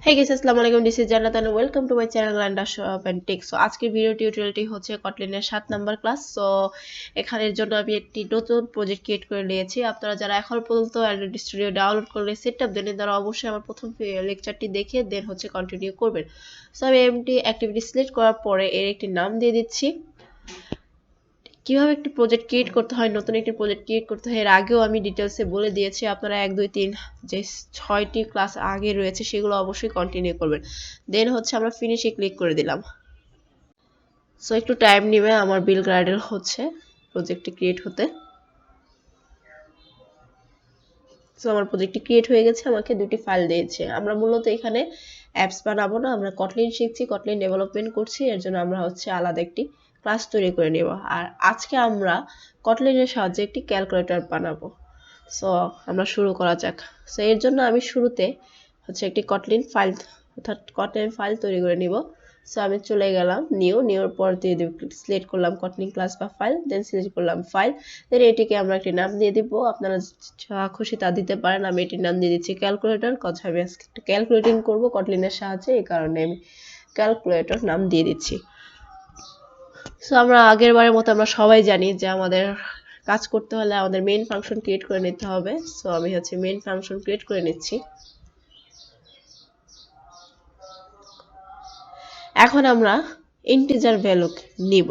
Hey guys, আসসালামু আলাইকুম, this is Jannat and welcome to my channel Glunda Shop and Tech. So আজকের video টিউটোরিয়ালটি হচ্ছে Kotlin এর 7 নাম্বার ক্লাস। সো এখানের জন্য আমি একটি নতুন প্রজেক্ট ক্রিয়েট করে নিয়েছি। আপনারা যারা এখন পর্যন্ত অ্যান্ড্রয়েড স্টুডিও ডাউনলোড করে সেটআপ দেন তারা অবশ্যই আমার প্রথম লেকচারটি দেখে দেন হচ্ছে কন্টিনিউ করবেন। সো আমি এমটি অ্যাক্টিভিটি সিলেক্ট করার পরে এর একটি নাম দিয়ে দিচ্ছি। কিভাবে একটি প্রজেক্ট ক্রিয়েট করতে হয়, নতুন একটি প্রজেক্ট ক্রিয়েট করতে হয় এর আগেও আমি ডিটেইলসে বলে দিয়েছি। আপনারা 1 2 3 যে 6টি ক্লাস আগে রয়েছে সেগুলো অবশ্যই কন্টিনিউ করবেন। দেন হচ্ছে আমরা ফিনিশে ক্লিক করে দিলাম। সো একটু টাইম নেবে আমার বিল গ্রাইডেল হচ্ছে প্রজেক্টটি ক্রিয়েট হতে। সো আমার প্রজেক্টটি ক্রিয়েট হয়ে গেছে, আমাকে দুটি ফাইল দিয়েছে। আমরা মূলত এখানে অ্যাপস বানাবো না, আমরা কটলিন শিখছি, কটলিন ডেভেলপমেন্ট করছি, এর জন্য আমরা হচ্ছে আলাদা একটি ক্লাস তৈরি করে নেব। আর আজকে আমরা কটলিনের সাহায্যে একটি ক্যালকুলেটর বানাবো। সো আমরা শুরু করা যাক। সো এর জন্য আমি শুরুতে হচ্ছে একটি কটলিন ফাইল অর্থাৎ কটলিন ফাইল তৈরি করে নিব। সো আমি চলে গেলাম নিউর পর দিয়ে সিলেক্ট করলাম কটলিন ক্লাস বা ফাইল, দেন সিলেক্ট করলাম ফাইল, দেন এটিকে আমরা একটি নাম দিয়ে দিব। আপনারা যা খুশি তা দিতে পারেন। আমি এটির নাম দিয়ে দিচ্ছি ক্যালকুলেটর। কথা আমি আজকে একটু ক্যালকুলেটিং করব কটলিনের সাহায্যে, এই কারণে আমি ক্যালকুলেটর নাম দিয়ে দিচ্ছি। সো আমরা আগের বারের মতো আমরা সবাই জানি যে আমাদের কাজ করতে হলে আমাদের মেইন ফাংশন ক্রিয়েট করে নিতে হবে। সো আমি হচ্ছে মেইন ফাংশন ক্রিয়েট করে নিচ্ছি। এখন আমরা ইন্টিজার ভ্যালু নিব,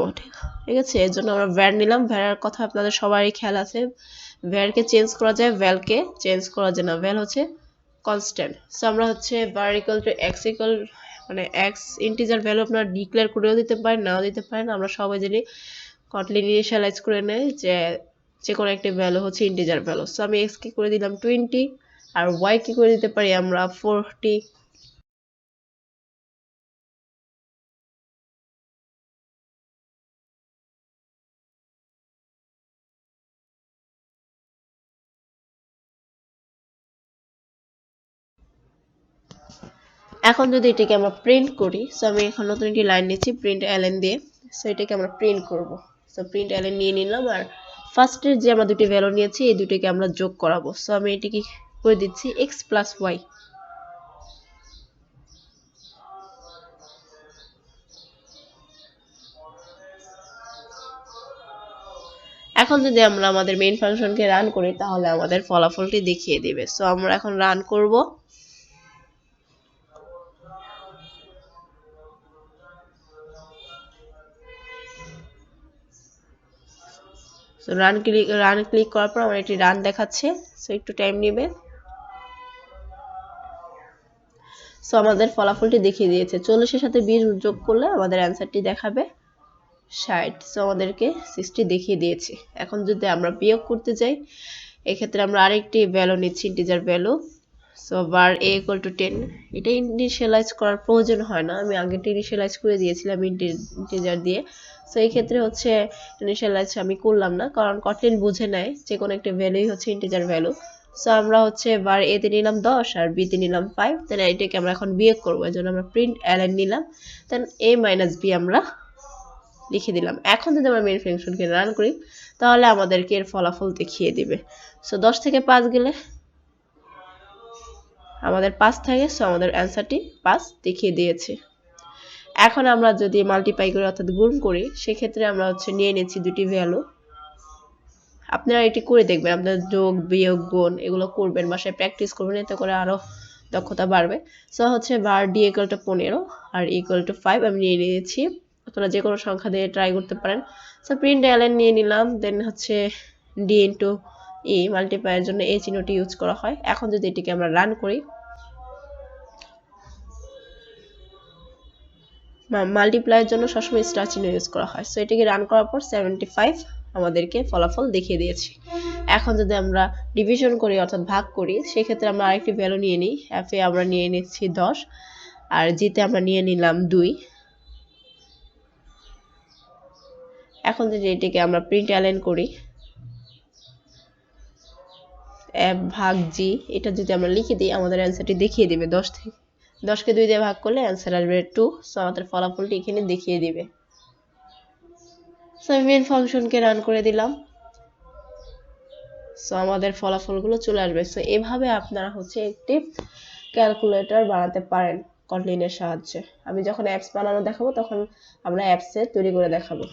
ঠিক আছে? এর জন্য আমরা ভ্যার নিলাম। ভ্যারের কথা আপনাদের সবারই খেয়াল আছে, ভ্যারকে চেঞ্জ করা যায়, ভ্যালকে চেঞ্জ করা যায় না। ভ্যাল হচ্ছে কনস্ট্যান্ট। সো আমরা হচ্ছে var equal to x equal মানে x ইন্টিজার ভ্যালু আপনারা ডিক্লেয়ার করেও দিতে পারেন, নাও দিতে পারেন। আমরা সবাই জানি কটলিন ইনিশিয়ালাইজ করে নেয় যে কোনো একটি ভ্যালু হচ্ছে ইন্টিজার ভ্যালু। সো আমি x কে করে দিলাম 20 আর y কে করে দিতে পারি আমরা 40। এখন যদি এটাকে আমরা প্রিন্ট করি, সো আমি এখন নতুন একটি লাইন নিচ্ছি প্রিন্ট এলএন দিয়ে। সো এটাকে আমরা প্রিন্ট করব। সো প্রিন্ট এলএন নিয়ে নিলাম, আর ফার্স্টের যে আমরা দুটি ভ্যালু নিয়েছি এই দুটিকে আমরা যোগ করাবো। সো আমি এটাকে করে দিচ্ছি x প্লাস y। এখন যদি আমরা আমাদের মেইন ফাংশনকে রান করি তাহলে আমাদের ফলাফলটি দেখিয়ে দিবে। সো আমরা এখন রান করব। সো রান ক্লিক করার পর আমার এটি রান দেখাচ্ছে। সো একটু টাইম নেবে। সো আমাদের ফলাফলটি দেখিয়ে দিয়েছে। 40 এর সাথে 20 যোগ করলে আমাদের অ্যানসারটি দেখাবে 60। সো আমাদেরকে 60 দেখিয়ে দিয়েছে। এখন যদি আমরা বিয়োগ করতে যাই, এক্ষেত্রে আমরা আরেকটি ভ্যালু নিচ্ছি, integer value. So var a equal to 10। এটা ইনিশিয়ালাইজ করার প্রয়োজন হয় না, আমি আগে ইনিশিয়ালাইজ করে দিয়েছিলাম ইন্টিজার দিয়ে। সো এই ক্ষেত্রে হচ্ছে ইনিশিয়ালাইজ আমি করলাম না, কারণ কটলিন বুঝে নেয় যে কোনো একটা ভ্যালুই হচ্ছে ইন্টিজার ভ্যালু। সো আমরা হচ্ছে var a তে নিলাম 10 আর b তে নিলাম 5। দেন এটাকে আমরা এখন বিয়োগ করব, এজন্য আমরা প্রিন্ট ln নিলাম। দেন a - b আমরা লিখে দিলাম। এখন যদি আমরা মেইন ফাংশনকে রান করি তাহলে আমাদেরকে এর ফলাফল দেখিয়ে দিবে। সো 10 থেকে 5 গেলে আমাদের 5 থাকে। সো আমাদের অ্যানসারটি 5 দেখিয়ে দিয়েছে। এখন আমরা যদি মাল্টিপ্লাই করি অর্থাৎ গুণ করি, সেক্ষেত্রে আমরা হচ্ছে নিয়ে নিচ্ছি দুটি ভ্যালু। আপনারা এটি করে দেখবেন, আপনারা যোগ বিয়োগ গুণ এগুলো করবেন, বাসায় প্র্যাকটিস করবেন, এতে করে আরো দক্ষতা বাড়বে। সো হচ্ছে var d equal to 15 R equal to 5 আমি নিয়ে নিয়েছি। আপনারা যে কোনো সংখ্যা দিয়ে ট্রাই করতে পারেন। সো প্রিন্ট ln নিয়ে নিলাম। দেন হচ্ছে d into e মাল্টিপ্লাইয়ের জন্য এই চিহ্নটি ইউজ করা হয়। এখন যদি এটিকে আমরা রান করি, মাল্টিপ্লাইয়ের জন্য সবসময় স্টার চিহ্ন ইউজ করা হয়। সো এটিকে রান করার পর 75 আমাদেরকে ফলাফল দেখিয়ে দিয়েছে। এখন যদি আমরা ডিভিশন করি অর্থাৎ ভাগ করি, সেক্ষেত্রে আমরা আরেকটি ভ্যালু নিয়ে নিই। f এ আমরা নিয়ে নিচ্ছি 10 আর g তে আমরা নিয়ে নিলাম 2। এখন যদি এটিকে আমরা প্রিন্ট ln করি, f ভাগ g, এটা যদি আমরা লিখে দিই আমাদের অ্যানসারটি দেখিয়ে দিবে। 10 কে 2 দিয়ে ভাগ করলে অ্যানসার আসবে 2। সো আমাদের ফলাফলটি এখানে দেখিয়ে দিবে। সো মেইন ফাংশনকে রান করে দিলাম। সো আমাদের ফলাফলগুলো চলে আসবে। সো এভাবে আপনারা হচ্ছে একটি ক্যালকুলেটর বানাতে পারেন কটলিনের সাহায্যে। আমি যখন অ্যাপস বানানো দেখাবো তখন আমরা অ্যাপসে তৈরি করে দেখাবো।